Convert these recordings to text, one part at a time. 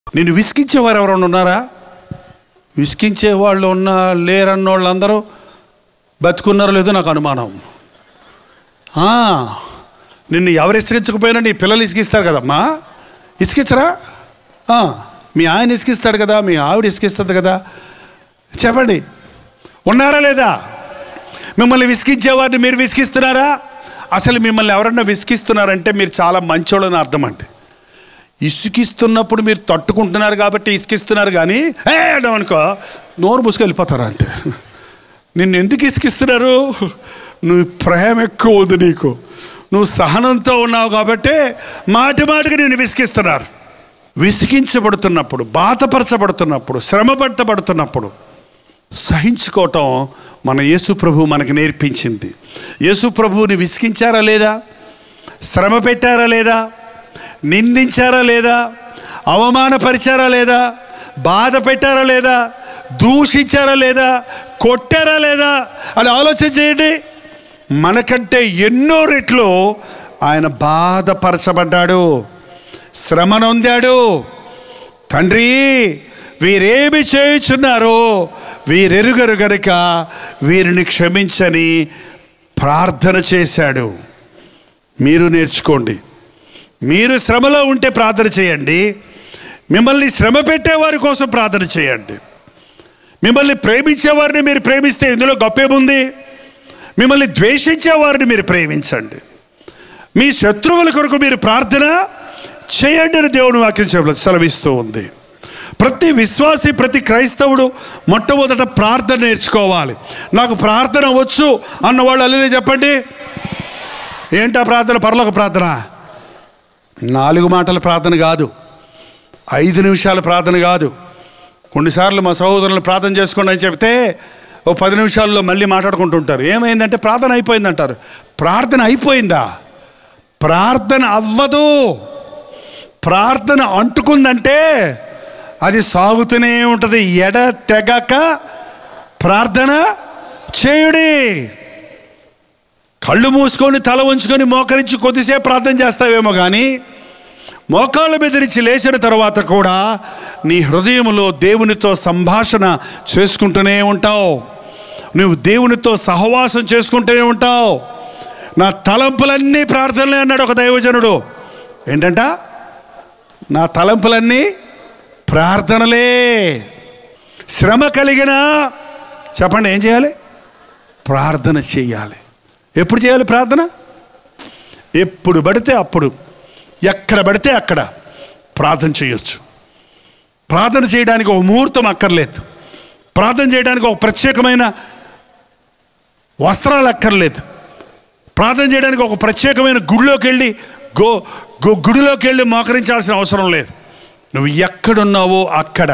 నిన్ను విసిగించేవారు ఎవరైనా ఉన్నారా? విసిగించే వాళ్ళు లేరన్న వాళ్ళందరూ బతుకున్నారో లేదో నాకు అనుమానం. నిన్ను ఎవరు ఇసుకించకపోయినా నీ పిల్లలు ఇసుకిస్తారు కదమ్మా, ఇసుకించరా? మీ ఆయన ఇసుకిస్తాడు కదా, మీ ఆవిడ ఇసుకిస్తుంది కదా. చెప్పండి, ఉన్నారా లేదా? మిమ్మల్ని విసిగించేవారిని మీరు విసిగిస్తున్నారా? అసలు మిమ్మల్ని ఎవరన్నా విసిగిస్తున్నారంటే మీరు చాలా మంచోళ్ళని అర్థం అండి. ఇసుకిస్తున్నప్పుడు మీరు తట్టుకుంటున్నారు కాబట్టి ఇసుకిస్తున్నారు, కానీ అనుకో నోరు మూసుకు వెళ్ళిపోతారా అంటే. నిన్ను ఎందుకు ఇసుకిస్తున్నారు? నువ్వు ప్రేమ ఎక్కువ ఉంది నీకు, నువ్వు సహనంతో ఉన్నావు కాబట్టి మాటి మాటికి నిన్ను విసిగిస్తున్నారు. విసిగించబడుతున్నప్పుడు, బాధపరచబడుతున్నప్పుడు, శ్రమపడబడుతున్నప్పుడు సహించుకోవటం మన యేసు ప్రభు మనకు నేర్పించింది. యేసు ప్రభువుని విసిగించారా లేదా? శ్రమ పెట్టారా లేదా? నిందించారా లేదా? అవమానపరిచారా లేదా? బాధ పెట్టారా లేదా? దూషించారా లేదా? కొట్టారా లేదా? అని ఆలోచన చేయండి. మనకంటే ఎన్నో రెట్లు ఆయన బాధపరచబడ్డాడు, శ్రమ నొందాడు. తండ్రి, వీరేమి చేయుచున్నారో వీరెరుగరు గనుక వీరిని క్షమించని ప్రార్థన చేశాడు. మీరు నేర్చుకోండి. మీరు శ్రమలో ఉంటే ప్రార్థన చేయండి. మిమ్మల్ని శ్రమ పెట్టేవారి కోసం ప్రార్థన చేయండి. మిమ్మల్ని ప్రేమించేవారిని మీరు ప్రేమిస్తే ఇందులో గొప్పేముంది? మిమ్మల్ని ద్వేషించేవారిని మీరు ప్రేమించండి. మీ శత్రువుల కొరకు మీరు ప్రార్థన చేయండి అని దేవుని వాక్యం సెలవిస్తూ ఉంది. ప్రతి విశ్వాసి, ప్రతి క్రైస్తవుడు మొట్టమొదట ప్రార్థన నేర్చుకోవాలి. నాకు ప్రార్థన వచ్చు అన్నవాళ్ళు అల్లే చెప్పండి. ఏంటా ప్రార్థన? పరలోక ప్రార్థన. 4 మాటల ప్రార్థన కాదు, 5 నిమిషాల ప్రార్థన కాదు. కొన్నిసార్లు మా సహోదరులు ప్రార్థన చేసుకోండి అని చెప్తే 10 నిమిషాల్లో మళ్ళీ మాట్లాడుకుంటుంటారు. ఏమైందంటే ప్రార్థన అయిపోయిందంటారు. ప్రార్థన అయిపోయిందా? ప్రార్థన అవ్వదు. ప్రార్థన అంటుకుందంటే అది సాగుతూనే ఉంటుంది. ఎడతెగక ప్రార్థన చేయుడి. కళ్ళు మూసుకొని తల ఉంచుకొని మోకరించి కొద్దిసేపు ప్రార్థన చేస్తావేమో, కానీ మోకాళ్ళ మీద నుంచి లేచిన తర్వాత కూడా నీ హృదయంలో దేవునితో సంభాషణ చేసుకుంటూనే ఉంటావు. నువ్వు దేవునితో సహవాసం చేసుకుంటూనే ఉంటావు. నా తలంపులన్నీ ప్రార్థనలే అన్నాడు ఒక దైవజనుడు. ఏంటంట? నా తలంపులన్నీ ప్రార్థనలే. శ్రమ కలిగినా చెప్పండి, ఏం చేయాలి? ప్రార్థన చేయాలి. ఎప్పుడు చేయాలి ప్రార్థన? ఎప్పుడు పడితే అప్పుడు, ఎక్కడ పడితే అక్కడ ప్రార్థన చేయొచ్చు. ప్రార్థన చేయడానికి ఒక ముహూర్తం అక్కర్లేదు. ప్రార్థన చేయడానికి ఒక ప్రత్యేకమైన వస్త్రాలు అక్కర్లేదు. ప్రార్థన చేయడానికి ఒక ప్రత్యేకమైన గుడిలోకి వెళ్ళి గుడిలోకి వెళ్ళి మోకరించాల్సిన అవసరం లేదు. నువ్వు ఎక్కడున్నావో అక్కడ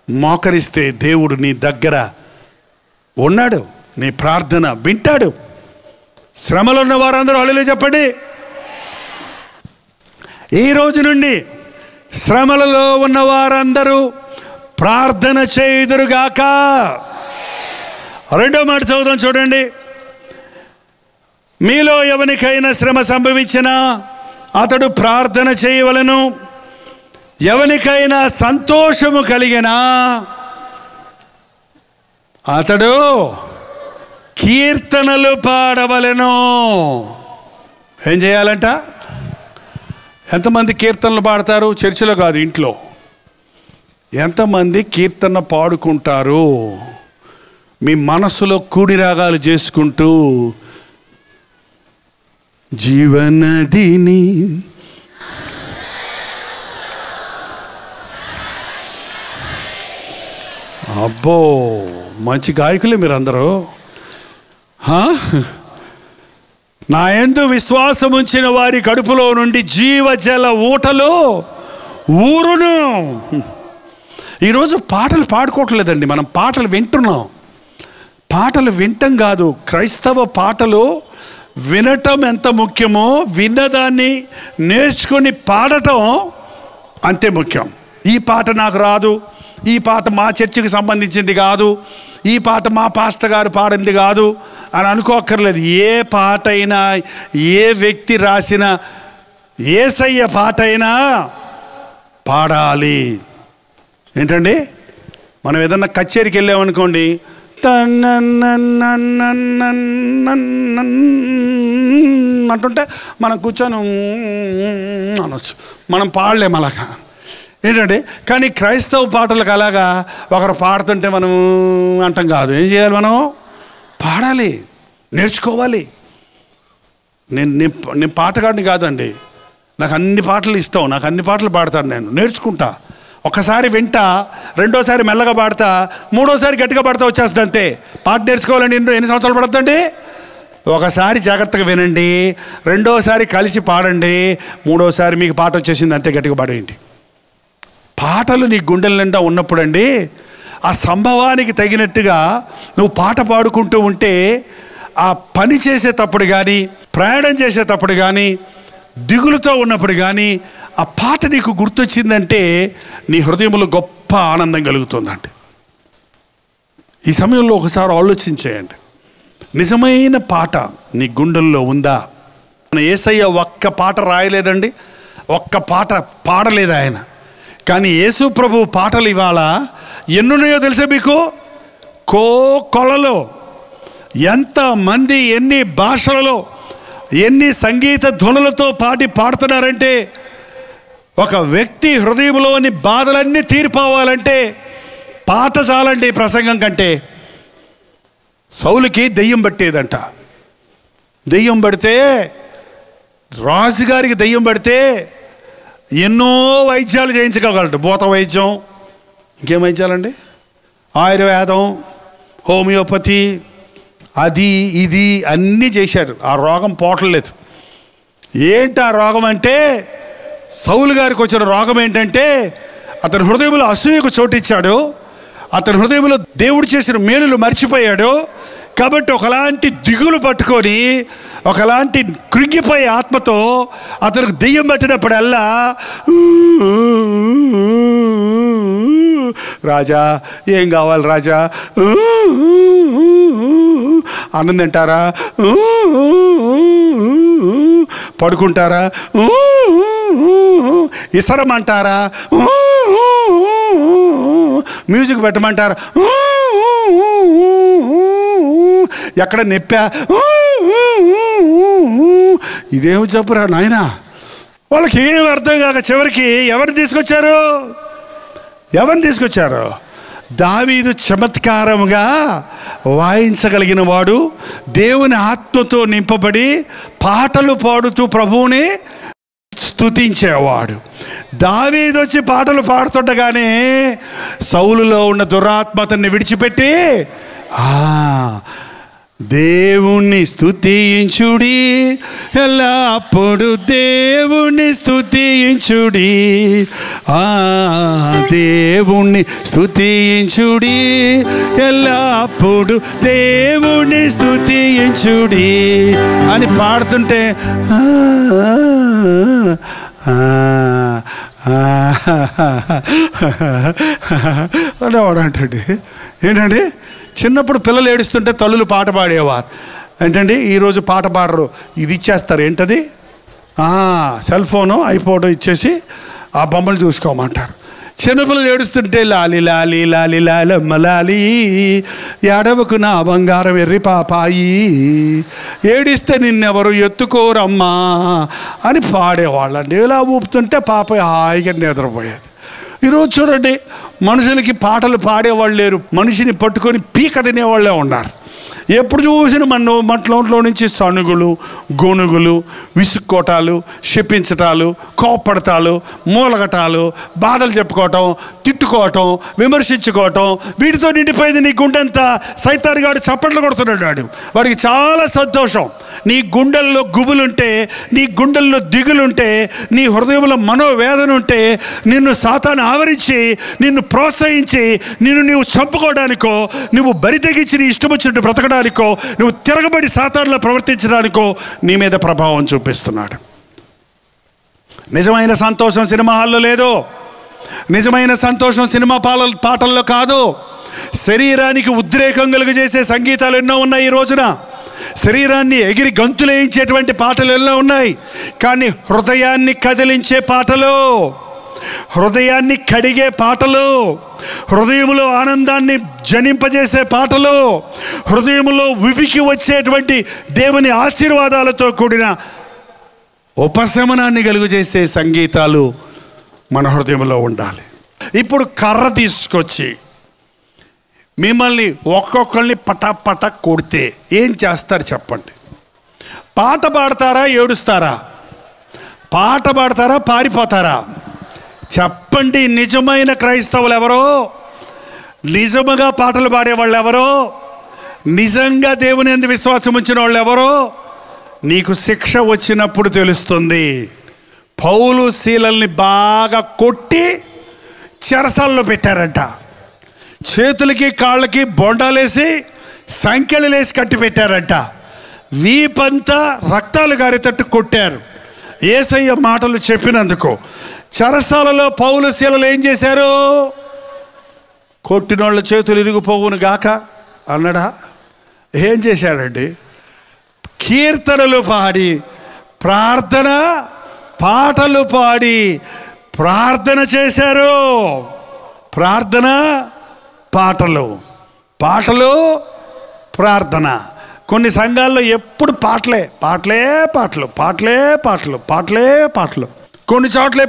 మోకరిస్తే దేవుడు నీ దగ్గర ఉన్నాడు, నీ ప్రార్థన వింటాడు. శ్రమలో ఉన్న వారందరూ హల్లెలూయా చెప్పండి. ఈ రోజు నుండి శ్రమలలో ఉన్న వారందరూ ప్రార్థన చేయుదురుగాక. 2వ మాట చదువుదాం, చూడండి. మీలో ఎవరికైనా శ్రమ సంభవించినా అతడు ప్రార్థన చేయవలెను. ఎవరికైనా సంతోషము కలిగినా అతడు కీర్తనలు పాడవలెను. ఏం చేయాలంట? ఎంతమంది కీర్తనలు పాడతారు? చర్చిలో కాదు, ఇంట్లో. ఎంతమంది కీర్తన పాడుకుంటారు? మీ మనసులో కూడి రాగాలు చేసుకుంటూ జీవనదిని అబ్బో, మంచి గాయకులే మీరందరూ. నా యందు విశ్వాసం ఉంచిన వారి కడుపులో నుండి జీవజల ఊటలు ఊరును. ఈరోజు పాటలు పాడుకోవట్లేదండి, మనం పాటలు వింటున్నాం. పాటలు వింటం కాదు, క్రైస్తవ పాటలు వినటం ఎంత ముఖ్యమో విన్నదాన్ని నేర్చుకొని పాడటం అంతే ముఖ్యం. ఈ పాట నాకు రాదు, ఈ పాట మా చర్చికి సంబంధించింది కాదు, ఈ పాట మా పాస్టర్ గారు పాడింది కాదు అని అనుకోక్కర్లేదు. ఏ పాట అయినా, ఏ వ్యక్తి రాసిన యేసయ్య పాట అయినా పాడాలి. ఏంటండి, మనం ఏదన్నా కచేరీకి వెళ్ళామనుకోండి, అంటుంటే మనం కూర్చొని అనొచ్చు, మనం పాడలేము అలాగా. ఏంటంటే కానీ క్రైస్తవ పాటలకు అలాగా ఒకరు పాడుతుంటే మనం అంటాం కాదు. ఏం చేయాలి, మనం పాడాలి, నేర్చుకోవాలి. నేను పాటగాడిని కాదండి, నాకు అన్ని పాటలు ఇష్టం, నాకు అన్ని పాటలు పాడతాను, నేను నేర్చుకుంటా. ఒకసారి వింటా, రెండోసారి మెల్లగా పాడతా, మూడోసారి గట్టిగా పాడతా వచ్చేస్తుంది అంతే. పాట నేర్చుకోవాలండి ఎన్ని సంవత్సరాలు పడుతుందండి? ఒకసారి జాగ్రత్తగా వినండి, రెండోసారి కలిసి పాడండి, మూడోసారి మీకు పాట వచ్చేసింది అంతే, గట్టిగా పాడేయండి. పాటలు నీ గుండెల నిండా ఉన్నప్పుడండి, ఆ సంభవానికి తగినట్టుగా నువ్వు పాట పాడుకుంటూ ఉంటే, ఆ పని చేసేటప్పుడు కానీ, ప్రయాణం చేసేటప్పుడు కానీ, దిగులుతో ఉన్నప్పుడు కానీ ఆ పాట నీకు గుర్తొచ్చిందంటే నీ హృదయంలో గొప్ప ఆనందం కలుగుతుందండి. ఈ సమయంలో ఒకసారి ఆలోచించేయండి, నిజమైన పాట నీ గుండెల్లో ఉందా? మన యేసయ్య ఒక్క పాట రాయలేదండి, ఒక్క పాట పాడలేదు ఆయన. కానీ యేసు ప్రభు పాటలు ఇవాళ ఎన్నున్నాయో తెలుసా మీకు? కొలలో ఎంతమంది ఎన్ని భాషలలో ఎన్ని సంగీత ధ్వనులతో పాడుతున్నారంటే, ఒక వ్యక్తి హృదయంలోని బాధలన్నీ తీరిపోవాలంటే పాట చాలండి ప్రసంగం కంటే. సౌలుకి దెయ్యం పట్టేదంట, దెయ్యం పడితే, రాజుగారికి దెయ్యం పడితే ఎన్నో వైద్యాలు చేయించగలడు. భూత వైద్యం, ఇంకేం వైద్యాలండి, ఆయుర్వేదం, హోమియోపతి, అది ఇది అన్నీ చేశారు, ఆ రోగం పోవట్లేదు. ఏంటి ఆ రోగం అంటే, సౌలు గారికి వచ్చిన రోగం ఏంటంటే, అతని హృదయంలో అసూయకు చోటిచ్చాడు, అతని హృదయంలో దేవుడు చేసిన మేలులు మర్చిపోయాడు. కాబట్టి ఒకలాంటి దిగులు పట్టుకొని, ఒకలాంటి కృంగిపోయే ఆత్మతో అతనికి దెయ్యం పట్టినప్పుడల్లా, రాజా ఏం కావాలి రాజా, అన్నం తింటారా, పడుకుంటారా, ఇసరమంటారా, మ్యూజిక్ పెట్టమంటారా, ఎక్కడ నెప్పా, ఇదేమి చెప్పురా నాయనా. వాళ్ళకి ఏం అర్థం కాక చివరికి ఎవరిని తీసుకొచ్చారు? దావీదు చమత్కారముగా వాయించగలిగిన వాడు, దేవుని ఆత్మతో నింపబడి పాటలు పాడుతూ ప్రభువుని స్తుతించేవాడు. దావీదు వచ్చి పాటలు పాడుతుండగానే సౌలులో ఉన్న దురాత్మతని విడిచిపెట్టి దేవుణ్ణి స్తుతించుడి, ఎల్లప్పుడు దేవుణ్ణి స్తుతించుడి, దేవుణ్ణి స్తుతించుడి, ఎల్లప్పుడు దేవుణ్ణి స్తుతించుడి అని పాడుతుంటే అనేవాడు. అంటే ఏంటండి, చిన్నప్పుడు పిల్లలు ఏడుస్తుంటే తల్లులు పాట పాడేవారు. ఏంటండి ఈరోజు పాట పాడరు, ఇది ఇచ్చేస్తారు. ఏంటది, సెల్ ఫోను ఐపోడు ఇచ్చేసి ఆ బొమ్మలు చూసుకోమంటారు. చిన్నపిల్లలు ఏడుస్తుంటే లాలి లాలి లాలి లాలమ్మ లాలి, ఎడవకు నా బంగారం ఎర్రి పాపాయి, ఏడిస్తే నిన్నెవరు ఎత్తుకోరమ్మా అని పాడేవాళ్ళండి. ఇలా ఊపుతుంటే పాప హాయిగా నిద్రపోయేది. ఈరోజు చూడండి, మనుషులకి పాటలు పాడేవాళ్ళు లేరు, మనిషిని పట్టుకొని పీక తినేవాళ్ళే ఉన్నారు. ఎప్పుడు చూసిన మట్లోంట్లో నుంచి సనుగులు, గొనుగులు, విసుక్కోటాలు, శపించటాలు, కోప్పడటాలు, మూలగటాలు, బాధలు చెప్పుకోవటం, తిట్టుకోవటం, విమర్శించుకోవటం, వీటితో నిండిపోయింది నీ గుండెంతా. సైతాన్ గాడు చప్పట్లు కొడుతున్నాడు, వాడికి చాలా సంతోషం. నీ గుండెల్లో గుబులుంటే, నీ గుండెల్లో దిగులుంటే, నీ హృదయంలో మనోవేదన ఉంటే, నిన్ను సాతాను ఆవరించి నిన్ను ప్రోత్సహించి నీవు చంపుకోవడానికో, నువ్వు బరి తెగించి నీ ఇష్టం వచ్చినట్టు బ్రతకడానికో, నువ్వు తిరగబడి సాతానులో ప్రవర్తించడానికో నీ మీద ప్రభావం చూపిస్తున్నాడు. నిజమైన సంతోషం సినిమా హాల్లో లేదు, నిజమైన సంతోషం సినిమా పాటల్లో కాదు. శరీరానికి ఉద్రేకం కలుగజేసే సంగీతాలు ఎన్నో ఉన్నాయి ఈ రోజున, శరీరాన్ని ఎగిరి గంతులేయించేటువంటి పాటలు ఎన్నో ఉన్నాయి. కానీ హృదయాన్ని కదిలించే పాటలు, హృదయాన్ని కడిగే పాటలు, హృదయంలో ఆనందాన్ని జనింపజేసే పాటలు, హృదయంలో ఉబికి వచ్చేటువంటి దేవుని ఆశీర్వాదాలతో కూడిన ఉపశమనాన్ని కలుగజేసే సంగీతాలు మన హృదయంలో ఉండాలి. ఇప్పుడు కర్ర తీసుకొచ్చి మిమ్మల్ని ఒక్కొక్కరిని పటాపట కొడితే ఏం చేస్తారు చెప్పండి? పాట పాడతారా, ఏడుస్తారా? పాట పాడతారా, పారిపోతారా? చెప్పండి. నిజమైన క్రైస్తవులు ఎవరో, నిజముగా పాటలు పాడేవాళ్ళు ఎవరో, నిజంగా దేవుని యందు విశ్వాసం ఉంచిన వాళ్ళు ఎవరో నీకు శిక్ష వచ్చినప్పుడు తెలుస్తుంది. పౌలు శీలల్ని బాగా కొట్టి చెరసాల్లో పెట్టారంట. చేతులకి కాళ్ళకి బొండాలేసి సంఖ్యలేసి కట్టి పెట్టారంట. వీపంతా రక్తాలు గారేటట్టు కొట్టారు యేసయ్య మాటలు చెప్పినందుకు. చెరసాలలో పౌలు శీలలు ఏం చేశారు? కొట్టినోళ్ళ చేతులు ఇరిగిపోవును గాక అన్నాడా? ఏం చేశాడండి? కీర్తనలు పాడి, ప్రార్థన పాటలు పాడి ప్రార్థన చేశారు. ప్రార్థన పాటలు, పాటలు ప్రార్థన. కొన్ని సంఘాల్లో ఎప్పుడు పాటలే పాటలే పాటలు, పాటలే పాటలు, పాటలే పాటలు. కొన్ని చోట్ల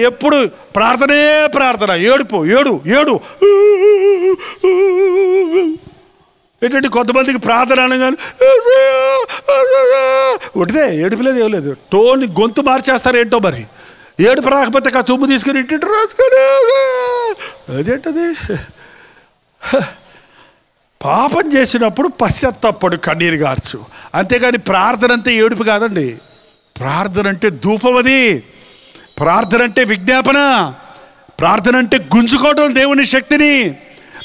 ఎప్పుడు ప్రార్థనే ప్రార్థన, ఏడుపు ఏడు ఏడు. ఏంటంటే కొంతమందికి ప్రార్థన అనగానే ఒకటిదే, ఏడుపులేదు ఏం లేదు. టోన్ గొంతు మార్చేస్తారు ఏంటో మరి. ఏడుపు రాకపోతే తుమ్ము తీసుకుని ఇంటి రాసుకొని అదేంటది? పాపం చేసినప్పుడు పశ్చాత్తాపడు, కన్నీరు గార్చు. అంతేగాని ప్రార్థన అంతే ఏడుపు కాదండి. ప్రార్థన అంటే ధూపం, అది ప్రార్థన అంటే విజ్ఞాపన, ప్రార్థన అంటే గుంజుకోవటం దేవుని శక్తిని,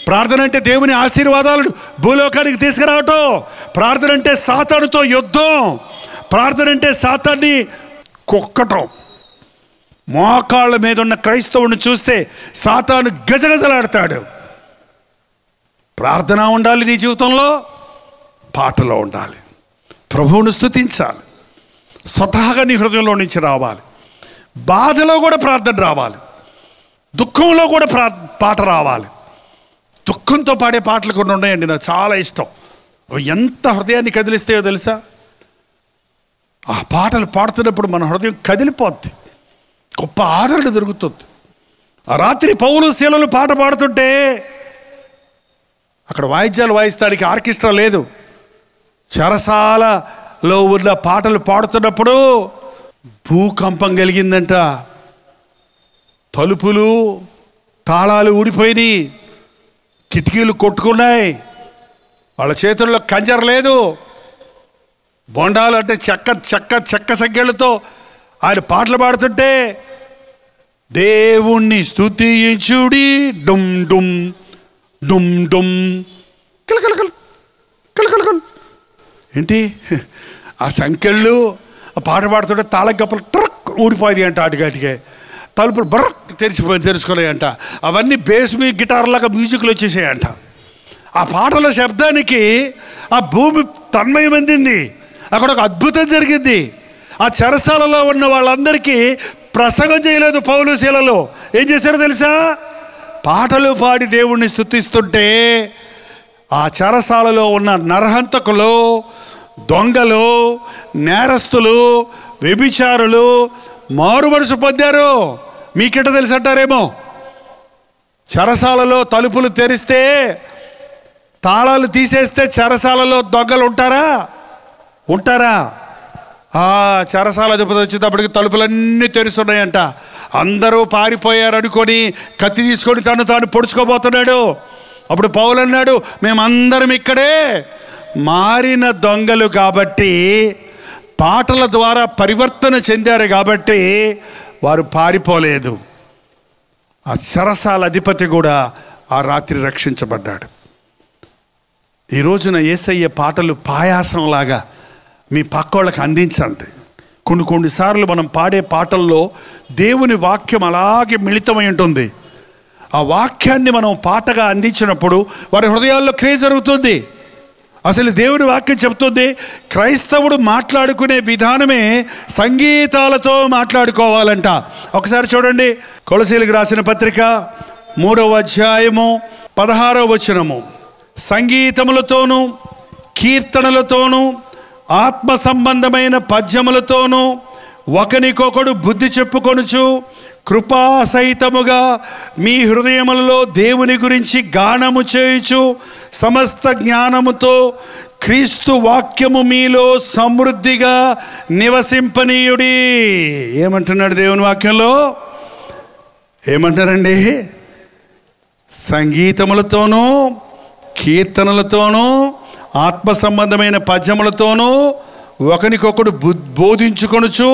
ప్రార్థన అంటే దేవుని ఆశీర్వాదాలను భూలోకానికి తీసుకురావటం, ప్రార్థన అంటే సాతానుతో యుద్ధం, ప్రార్థన అంటే సాతాన్ని కొక్కటం. మోకాళ్ళ మీద ఉన్న క్రైస్తవుని చూస్తే సాతాను గజగజలాడతాడు. ప్రార్థన ఉండాలి నీ జీవితంలో, పాటలో ఉండాలి. ప్రభువును స్తుతించాలి, స్వతహాగా నీ హృదయంలో నుంచి రావాలి. బాధలో కూడా ప్రార్థన రావాలి, దుఃఖంలో కూడా పాట రావాలి. దుఃఖంతో పాడే పాటలు కొన్ని ఉన్నాయండి, నాకు చాలా ఇష్టం. అవి ఎంత హృదయాన్ని కదిలిస్తాయో తెలుసా? ఆ పాటలు పాడుతున్నప్పుడు మన హృదయం కదిలిపోద్ది, గొప్ప ఆదరణ దొరుకుతుంది. ఆ రాత్రి పౌలు శీలలు పాట పాడుతుంటే అక్కడ వాయిద్యాలు వాయిస్తానికి ఆర్కెస్ట్రా లేదు. చెరసాలలో ఉన్న పాటలు పాడుతున్నప్పుడు భూకంపం కలిగిందంట. తలుపులు తాళాలు ఊడిపోయినాయి, కిటికీలు కొట్టుకున్నాయి. వాళ్ళ చేతుల్లో కంజర లేదు. బొండాలు అంటే చెక్క చెక్క చెక్క సంఖ్యలతో ఆయన పాటలు పాడుతుంటే దేవుణ్ణి స్తుతించుడి డుమ్ డుమ్ డుమ్ డుమ్ కలకలకల్ కలకలకల్. ఏంటి ఆ సంఖ్యలు? ఆ పాట పాడుతుంటే తాళం కప్పలు ట్రక్ ఊడిపోయినాయి అంట. ఆటికాటికే తలుపులు బర్రక్ తెరుచుకున్నాయంట. అవన్నీ బేస్ మీ గిటార్లాగా మ్యూజిక్లు వచ్చేసాయంట. ఆ పాటల శబ్దానికి ఆ భూమి తన్మయమందింది. అక్కడ ఒక అద్భుతం జరిగింది. ఆ చెరసాలలో ఉన్న వాళ్ళందరికీ ప్రసంగం చేయలేదు పౌలు శీలలు. ఏం చేశారో తెలుసా? పాటలు పాడి దేవుణ్ణి స్తుతిస్తుంటే ఆ చెరసాలలో ఉన్న నరహంతకులు, దొంగలు, నేరస్తులు, వ్యభిచారులు మారు మనసు పొందారు. మీకెట తెలిసి అంటారేమో, చెరసాలలో తలుపులు తెరిస్తే తాళాలు తీసేస్తే చెరసాలలో దొంగలు ఉంటారా? ఉంటారా? ఆ చెరసాల అధిపతి వచ్చేటప్పటికి తలుపులన్నీ తెరుస్తున్నాయంట. అందరూ పారిపోయారు అనుకొని కత్తి తీసుకొని తాను పొడుచుకోబోతున్నాడు. అప్పుడు పౌలు అన్నాడు, మేమందరం ఇక్కడే మారిన దొంగలు కాబట్టి, పాటల ద్వారా పరివర్తన చెందారు కాబట్టి వారు పారిపోలేదు. ఆ చెరసాల అధిపతి కూడా ఆ రాత్రి రక్షించబడ్డాడు. ఈ రోజున యేసయ్య పాటలు పాయాసంలాగా మీ పక్కోళ్ళకి అందించండి. కొన్నిసార్లు మనం పాడే పాటల్లో దేవుని వాక్యం అలాగే మిళితమై ఉంటుంది. ఆ వాక్యాన్ని మనం పాటగా అందించినప్పుడు వారి హృదయాల్లో క్రియ జరుగుతుంది. అసలు దేవుని వాక్యం చెప్తుంది, క్రైస్తవుడు మాట్లాడుకునే విధానమే సంగీతాలతో మాట్లాడుకోవాలంట. ఒకసారి చూడండి, కొలసీలకు రాసిన పత్రిక 3వ అధ్యాయము 16వ వచనము. సంగీతములతోనూ కీర్తనలతోనూ ఆత్మ సంబంధమైన పద్యములతోనూ ఒకనికొకడు బుద్ధి చెప్పుకొనుచు కృపాసహితముగా మీ హృదయములలో దేవుని గురించి గానము చేయుచు సమస్త జ్ఞానముతో క్రీస్తు వాక్యము మీలో సమృద్ధిగా నివసింపనీయుడి. ఏమంటున్నాడు దేవుని వాక్యంలో? ఏమంటారండి? సంగీతములతోనూ కీర్తనలతోనూ ఆత్మ సంబంధమైన పద్యములతోనూ ఒకనికొకడు బోధించుకొనుచు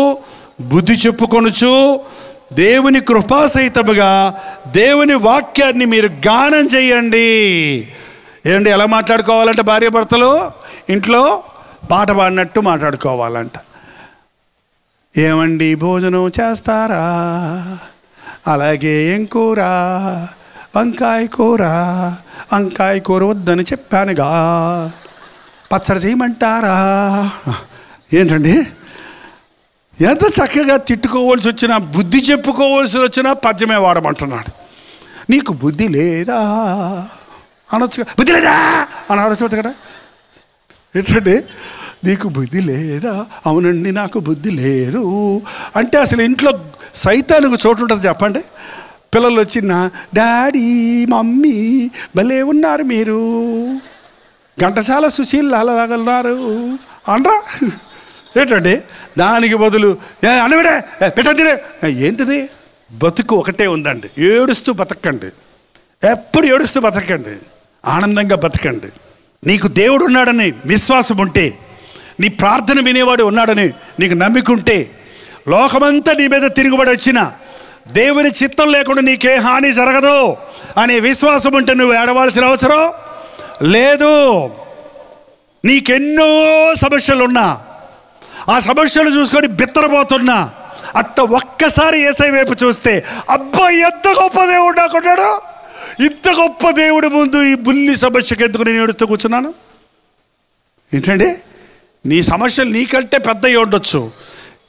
బుద్ధి చెప్పుకొనుచు దేవుని కృపాసహితముగా దేవుని వాక్యాన్ని మీరు గానం చేయండి. ఏమండి, ఎలా మాట్లాడుకోవాలంట? భార్య భర్తలు ఇంట్లో పాట పాడినట్టు మాట్లాడుకోవాలంట. ఏమండి, భోజనం చేస్తారా? అలాగే ఏం కూర? వంకాయ కూర. వంకాయ కూర వద్దని చెప్పానుగా. పచ్చడి చేయమంటారా? ఏంటండి, ఎంత చక్కగా తిట్టుకోవాల్సి వచ్చినా, బుద్ధి చెప్పుకోవాల్సి వచ్చినా పద్యమే వాడమంటున్నాడు. నీకు బుద్ధి లేదా అనొచ్చు. బుద్ధి లేదా అని అనొచ్చు కదా. ఏంటండి, నీకు బుద్ధి లేదా? అవునండి, నాకు బుద్ధి లేదు అంటే అసలు ఇంట్లో సైతానికి చోటు ఉంటుంది చెప్పండి. పిల్లలు వచ్చిన డాడీ మమ్మీ భలే ఉన్నారు మీరు, ఘంటసాల సుశీల్ అలాగన్నారు అనరా? ఏంటండి, దానికి బదులు అనవిడే పెట్టదిరే. ఏంటిది? బతుకు ఒకటే ఉందండి. ఏడుస్తూ బతకండి, ఎప్పుడు ఏడుస్తూ బతకండి, ఆనందంగా బతకండి. నీకు దేవుడు ఉన్నాడని విశ్వాసం ఉంటే, నీ ప్రార్థన వినేవాడు ఉన్నాడని నీకు నమ్మికుంటే, లోకమంతా నీ మీద తిరుగుబడి వచ్చినా దేవుని చిత్తం లేకుండా నీకే హాని జరగదు అనే విశ్వాసం ఉంటే నువ్వు ఏడవాల్సిన అవసరం లేదు. నీకెన్నో సమస్యలున్నా, ఆ సమస్యలు చూసుకొని బిత్తరపోతున్నా, అట్ట ఒక్కసారి యేసయ్య వైపు చూస్తే, అబ్బా ఎంత గొప్ప దేవుడు నాకున్నాడు, ఇంత గొప్ప దేవుడి ముందు ఈ బుల్లి సమస్యకి ఎందుకు నేను ఏడుస్తూ కూర్చున్నాను? ఏంటండి, నీ సమస్యలు నీకంటే పెద్దవి ఉండొచ్చు,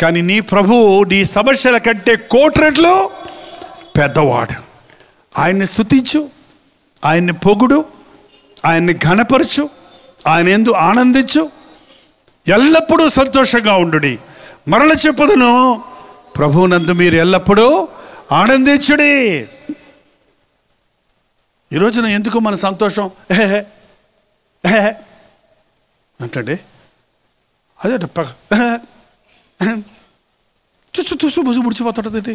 కానీ నీ ప్రభువు నీ సమస్యల కంటే 1,000 రెట్లు పెద్దవాడు. ఆయన్ని స్తుతించు, ఆయన్ని పొగుడు, ఆయన్ని ఘనపరచు, ఆయన యందు ఆనందించు, ఎల్లప్పుడూ సంతోషంగా ఉండుడి. మరల చెప్పుదును, ప్రభువునందు మీరు ఎల్లప్పుడూ ఆనందించుడి. ఈరోజున ఎందుకు మన సంతోషం అంటే అదే చూస్తూ చూస్తూ బుజు ముడిచిపోతుంటుంది.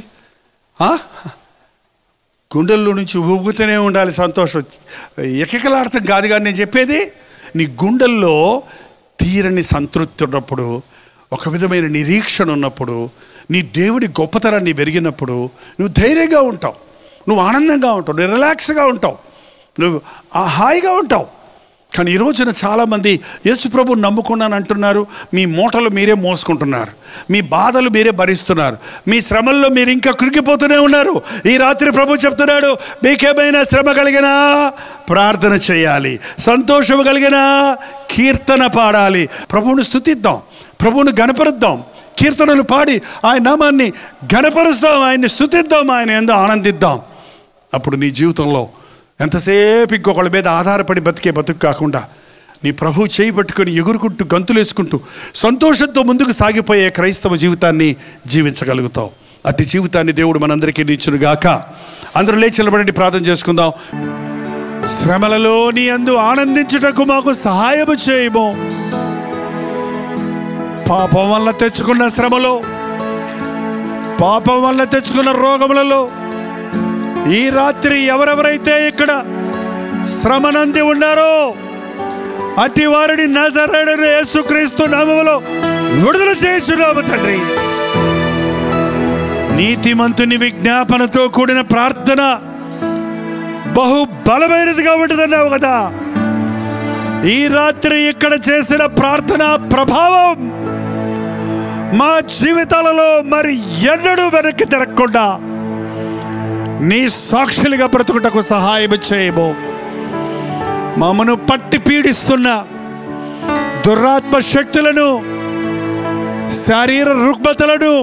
గుండెల్లో నుంచి ఊగుతూనే ఉండాలి సంతోషం. ఎకకలాడటం కాదు. కానీ నేను చెప్పేది, నీ గుండెల్లో తీరని సంతృప్తి ఉన్నప్పుడు, ఒక విధమైన నిరీక్షణ ఉన్నప్పుడు, నీ దేవుడి గొప్పతనాన్ని పెరిగినప్పుడు నువ్వు ధైర్యంగా ఉంటావు, నువ్వు ఆనందంగా ఉంటావు, నువ్వు రిలాక్స్గా ఉంటావు, నువ్వు హాయిగా ఉంటావు. కానీ ఈ రోజున చాలామంది యేసు ప్రభువుని నమ్ముకున్నాను అంటున్నారు, మీ మూటలు మీరే మోసుకుంటున్నారు, మీ బాధలు మీరే భరిస్తున్నారు, మీ శ్రమల్లో మీరు ఇంకా కృంగిపోతూనే ఉన్నారు. ఈ రాత్రి ప్రభు చెప్తున్నాడు, మీకేమైనా శ్రమ కలిగినా ప్రార్థన చేయాలి, సంతోషం కలిగినా కీర్తన పాడాలి. ప్రభువుని స్తుతిద్దాం, ప్రభువుని గణపరుద్దాం, కీర్తనలు పాడి ఆయన నామాన్ని ఘనపరుస్తాం, ఆయన్ని స్తుతిద్దాం, ఆయన యందు ఆనందిద్దాం. అప్పుడు నీ జీవితంలో ఎంతసేపు ఇంకొకళ్ళ మీద ఆధారపడి బతికే బతుకు కాకుండా, నీ ప్రభు చేయి పట్టుకొని ఎగురుకుంటూ గంతులేసుకుంటూ సంతోషంతో ముందుకు సాగిపోయే క్రైస్తవ జీవితాన్ని జీవించగలుగుతావు. అట్టి జీవితాన్ని దేవుడు మనందరికీ ఇచ్చునుగాక. అందరూ లేచి నిలబడి ప్రార్థన చేసుకుందాం. శ్రమలలో నీ యందు ఆనందించుటకు మాకు సహాయము చేయము. పాపం వల్ల తెచ్చుకున్న శ్రమలో, పాపం వల్ల తెచ్చుకున్న రోగములలో ఈ రాత్రి ఎవరెవరైతే ఇక్కడ శ్రమనంది ఉన్నారో అట్టి వారిని నజరేయుడైన యేసుక్రీస్తు నామములో విడుదల చేయుచున్నాము తండ్రి. నీతిమంతుని విజ్ఞాపనతో కూడిన ప్రార్థన బహు బలమైనదిగా ఉంటుందన్నావు కదా. ఈ రాత్రి ఇక్కడ చేసిన ప్రార్థన ప్రభావం మా జీవితాలలో మరి ఎన్నడూ వెనక్కి తిరగకుండా నీ సాక్షులుగా బ్రతుకుటకు సహాయం చేయము. మమ్మను పట్టి పీడిస్తున్న దురాత్మ శక్తులను, శారీర రుగ్మతలను,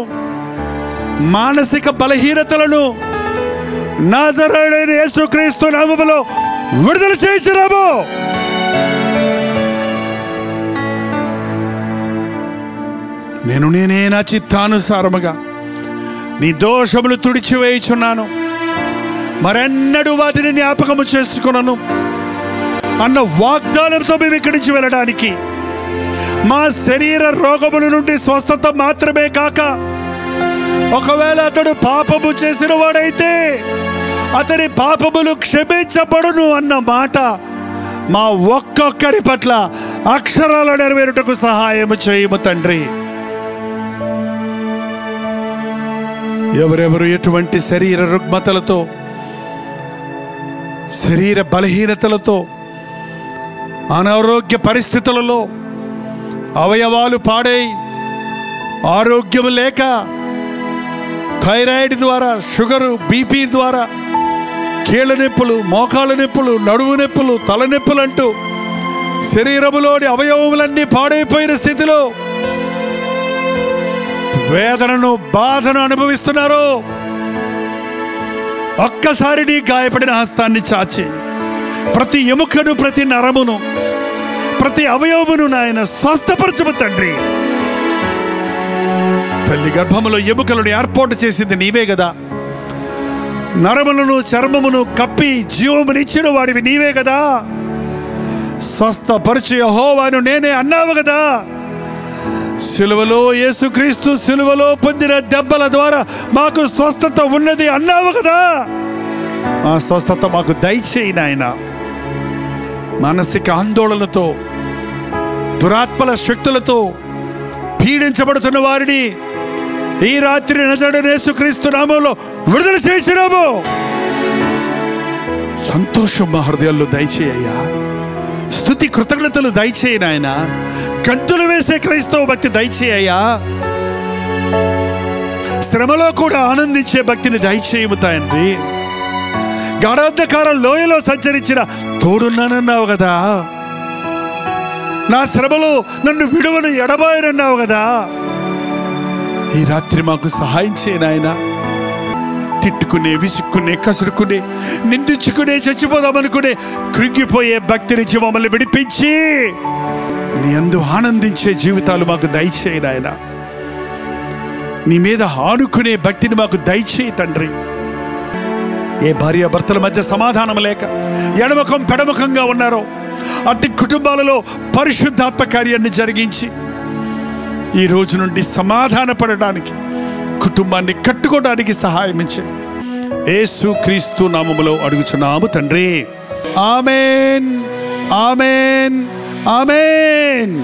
మానసిక బలహీనతలను నజరేయుడైన యేసుక్రీస్తు నామములో విడుదల చేయించున్నాము. నేనే నా చిత్తానుసారముగా నీ దోషములు తుడిచివేయుచున్నాను, మరెన్నడూ వాటిని జ్ఞాపకము చేసుకున్నాను అన్న వాగ్దానంతో మేము ఇక్కడి నుంచి వెళ్ళడానికి, మా శరీర రోగముల నుండి స్వస్థత మాత్రమే కాక, ఒకవేళ అతడు పాపము చేసిన వాడైతే అతని పాపములు క్షమించబడును అన్న మాట మా ఒక్కొక్కరి పట్ల అక్షరాల నెరవేరుటకు సహాయము చేయము తండ్రి. ఎవరెవరు ఎటువంటి శరీర రుగ్మతలతో, శరీర బలహీనతలతో, అనారోగ్య పరిస్థితులలో, అవయవాలు పాడై ఆరోగ్యం లేక, థైరాయిడ్ ద్వారా, షుగరు, బీపీ ద్వారా, కీళ్ళ నొప్పులు, మోకాళ్ళ నొప్పులు, నడువు నొప్పులు, తలనొప్పులు అంటూ శరీరములోని అవయవములన్నీ పాడైపోయిన స్థితిలో వేదనను, బాధను అనుభవిస్తున్నారు. ఒక్కసారి నీ గాయపడిన హస్తాన్ని చాచి ప్రతి ఎముకను, ప్రతి నరమును, ప్రతి అవయవమును నాయన స్వస్థపరచుము తండ్రి. తల్లి గర్భములో ఎముకలను ఏర్పాటు చేసింది నీవే కదా, నరములను చర్మమును కప్పి జీవమునిచ్చిన వాడివి నీవే కదా, స్వస్థపరచు యెహోవాను నేనే అన్నావు కదా. సిలువలో యేసుక్రీస్తు సిలువలో పొందిన దెబ్బల ద్వారా మాకు స్వస్థత ఉన్నది అన్నావు కదా. ఆ స్వస్థత మాకు దయచేయి నాయన. మానసిక ఆందోళనతో, దురాత్మల శక్తులతో పీడించబడుతున్న వారిని ఈ రాత్రి నజరేయుడైన యేసుక్రీస్తు నామములో విడుదల చేసినాము. సంతోషం మా హృదయాల్లో దయచేయ్యా. స్తుతి కృతజ్ఞతలు దయచేయి నాయన. గంతులు వేసే క్రైస్తవ భక్తి దయచేయ్యా. శ్రమలో కూడా ఆనందించే భక్తిని దయచేయము తండ్రి. గాఢాంధకార లోయలో సంచరించిన తోడున్నానన్నావు కదా, నా శ్రమలో నన్ను విడువను ఎడబాయనన్నావు కదా. ఈ రాత్రి మాకు సహాయం చేయి నాయన. తిట్టుకునే, విసుక్కునే, కసురుకునే, నిందించుకునే, చచ్చిపోదామనుకునే కృంగిపోయే భక్తి నుంచి మమ్మల్ని విడిపించి నీ యందు ఆనందించే జీవితాలు మాకు దయచేయి నాయన. నీ మీద ఆనుకునే భక్తిని మాకు దయచేయి తండ్రి. ఏ భార్య భర్తల మధ్య సమాధానం లేక ఎడముఖం పెడముఖంగా ఉన్నారో అట్టి కుటుంబాలలో పరిశుద్ధాత్మ కార్యాన్ని జరిగించి ఈ రోజు నుండి సమాధాన పడడానికి, కుటుంబాన్ని కట్టుకోవడానికి సహాయం ఇచ్చే యేసుక్రీస్తు నామములో అడుగుచున్నాము తండ్రి. ఆమేన్, ఆమేన్, ఆమేన్.